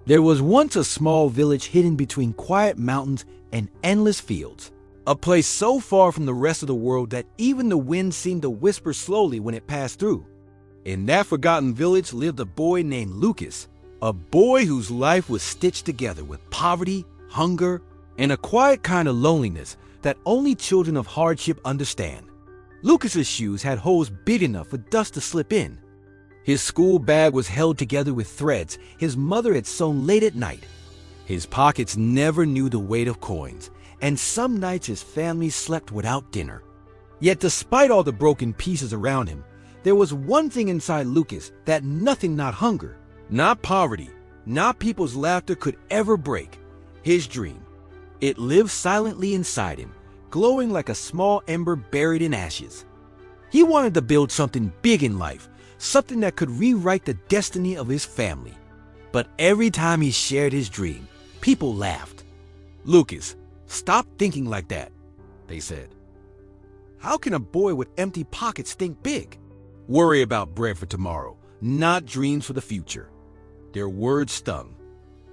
There was once a small village hidden between quiet mountains and endless fields. A place so far from the rest of the world that even the wind seemed to whisper slowly when it passed through. In that forgotten village lived a boy named Lucas, a boy whose life was stitched together with poverty, hunger, and a quiet kind of loneliness that only children of hardship understand. Lucas's shoes had holes big enough for dust to slip in. His school bag was held together with threads his mother had sewn late at night. His pockets never knew the weight of coins, and some nights his family slept without dinner. Yet despite all the broken pieces around him, there was one thing inside Lucas that nothing, not hunger, not poverty, not people's laughter could ever break: his dream. It lived silently inside him, glowing like a small ember buried in ashes. He wanted to build something big in life, something that could rewrite the destiny of his family. But every time he shared his dream, people laughed. "Lucas, stop thinking like that," they said. "How can a boy with empty pockets think big? Worry about bread for tomorrow, not dreams for the future." Their words stung,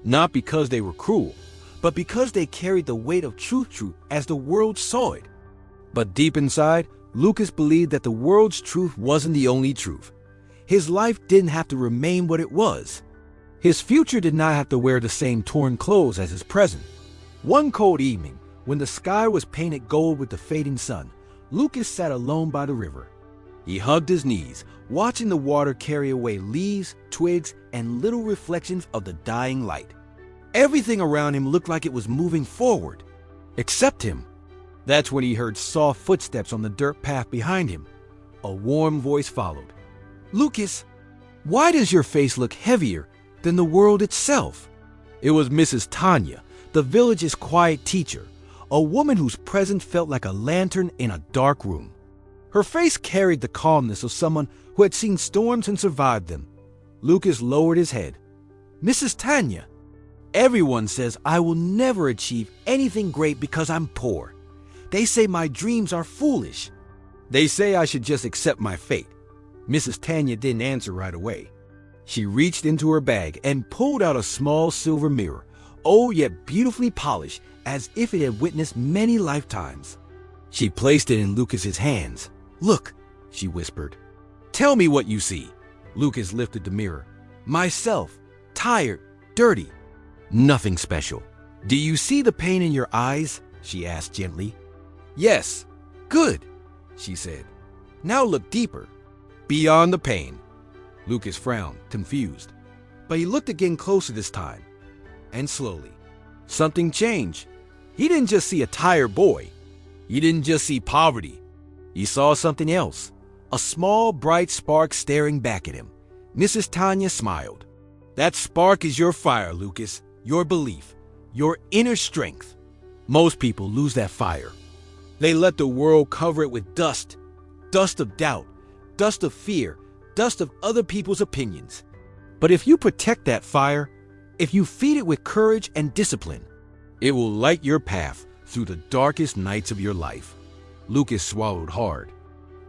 not because they were cruel, but because they carried the weight of truth as the world saw it. But deep inside, Lucas believed that the world's truth wasn't the only truth. His life didn't have to remain what it was. His future did not have to wear the same torn clothes as his present. One cold evening, when the sky was painted gold with the fading sun, Lucas sat alone by the river. He hugged his knees, watching the water carry away leaves, twigs, and little reflections of the dying light. Everything around him looked like it was moving forward, except him. That's when he heard soft footsteps on the dirt path behind him. A warm voice followed. "Lucas, why does your face look heavier than the world itself?" It was Mrs. Tania, the village's quiet teacher, a woman whose presence felt like a lantern in a dark room. Her face carried the calmness of someone who had seen storms and survived them. Lucas lowered his head. "Mrs. Tania, everyone says I will never achieve anything great because I'm poor. They say my dreams are foolish. They say I should just accept my fate." Mrs. Tania didn't answer right away. She reached into her bag and pulled out a small silver mirror, old yet beautifully polished, as if it had witnessed many lifetimes. She placed it in Lucas's hands. "Look," she whispered. "Tell me what you see." Lucas lifted the mirror. "Myself, tired, dirty. Nothing special." "Do you see the pain in your eyes?" she asked gently. "Yes." "Good," she said. "Now look deeper, beyond the pain." Lucas frowned, confused. But he looked again closer this time, and slowly. Something changed. He didn't just see a tired boy. He didn't just see poverty. He saw something else, a small, bright spark staring back at him. Mrs. Tania smiled. "That spark is your fire, Lucas, your belief, your inner strength. Most people lose that fire. They let the world cover it with dust, dust of doubt, dust of fear, dust of other people's opinions. But if you protect that fire, if you feed it with courage and discipline, it will light your path through the darkest nights of your life." Lucas swallowed hard.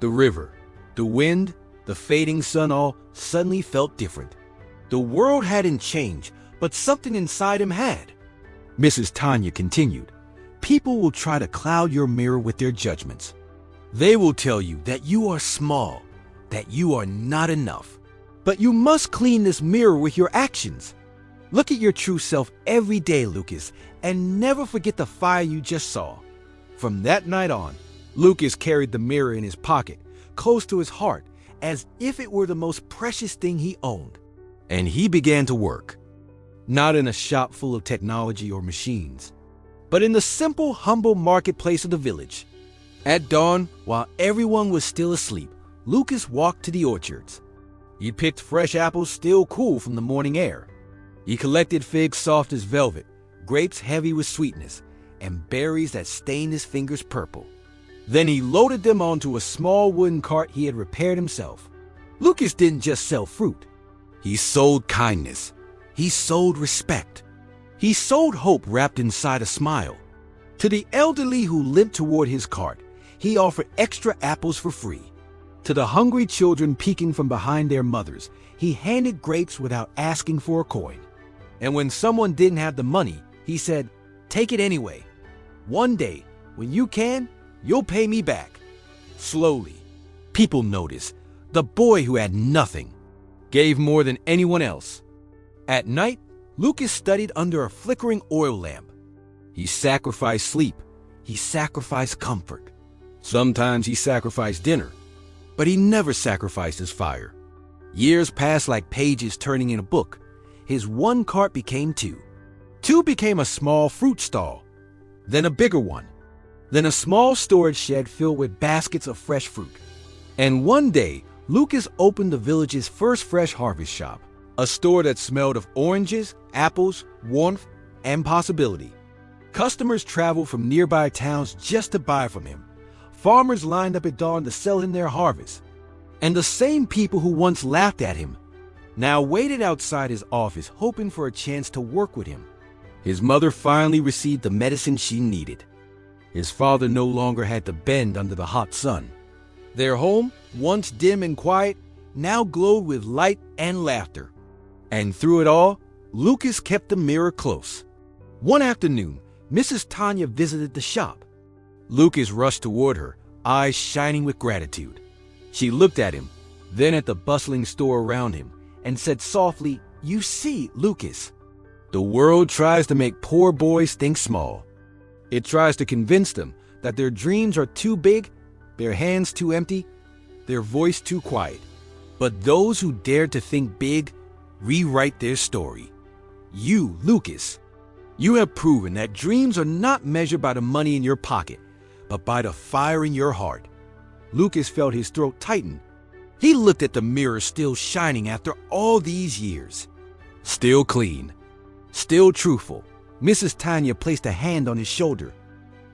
The river, the wind, the fading sun all suddenly felt different. The world hadn't changed, but something inside him had. Mrs. Tania continued, "People will try to cloud your mirror with their judgments. They will tell you that you are small, that you are not enough. But you must clean this mirror with your actions. Look at your true self every day, Lucas, and never forget the fire you just saw." From that night on, Lucas carried the mirror in his pocket, close to his heart, as if it were the most precious thing he owned. And he began to work. Not in a shop full of technology or machines, but in the simple, humble marketplace of the village. At dawn, while everyone was still asleep, Lucas walked to the orchards. He picked fresh apples still cool from the morning air. He collected figs soft as velvet, grapes heavy with sweetness, and berries that stained his fingers purple. Then he loaded them onto a small wooden cart he had repaired himself. Lucas didn't just sell fruit. He sold kindness. He sold respect. He sold hope wrapped inside a smile. To the elderly who limped toward his cart, he offered extra apples for free. To the hungry children peeking from behind their mothers, he handed grapes without asking for a coin. And when someone didn't have the money, he said, "Take it anyway. One day, when you can, you'll pay me back." Slowly, people noticed the boy who had nothing gave more than anyone else. At night, Lucas studied under a flickering oil lamp. He sacrificed sleep. He sacrificed comfort. Sometimes he sacrificed dinner, but he never sacrificed his fire. Years passed like pages turning in a book. His one cart became two. Two became a small fruit stall, then a bigger one, then a small storage shed filled with baskets of fresh fruit. And one day, Lucas opened the village's first fresh harvest shop, a store that smelled of oranges, apples, warmth, and possibility. Customers traveled from nearby towns just to buy from him. Farmers lined up at dawn to sell him their harvest. And the same people who once laughed at him now waited outside his office hoping for a chance to work with him. His mother finally received the medicine she needed. His father no longer had to bend under the hot sun. Their home, once dim and quiet, now glowed with light and laughter. And through it all, Lucas kept the mirror close. One afternoon, Mrs. Tania visited the shop. Lucas rushed toward her, eyes shining with gratitude. She looked at him, then at the bustling store around him, and said softly, "You see, Lucas, the world tries to make poor boys think small. It tries to convince them that their dreams are too big, their hands too empty, their voice too quiet. But those who dare to think big rewrite their story. You, Lucas, you have proven that dreams are not measured by the money in your pocket, but by the fire in your heart." Lucas felt his throat tighten. He looked at the mirror still shining after all these years. Still clean, still truthful. Mrs. Tania placed a hand on his shoulder.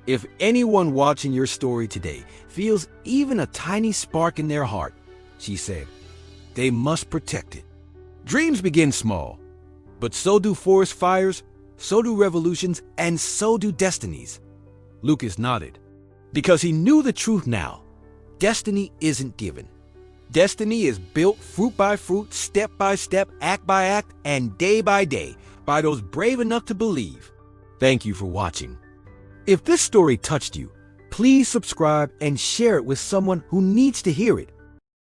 "If anyone watching your story today feels even a tiny spark in their heart," she said, "they must protect it. Dreams begin small, but so do forest fires, so do revolutions, and so do destinies." Lucas nodded, because he knew the truth now. Destiny isn't given. Destiny is built fruit by fruit, step by step, act by act, and day by day by those brave enough to believe. Thank you for watching. If this story touched you, please subscribe and share it with someone who needs to hear it.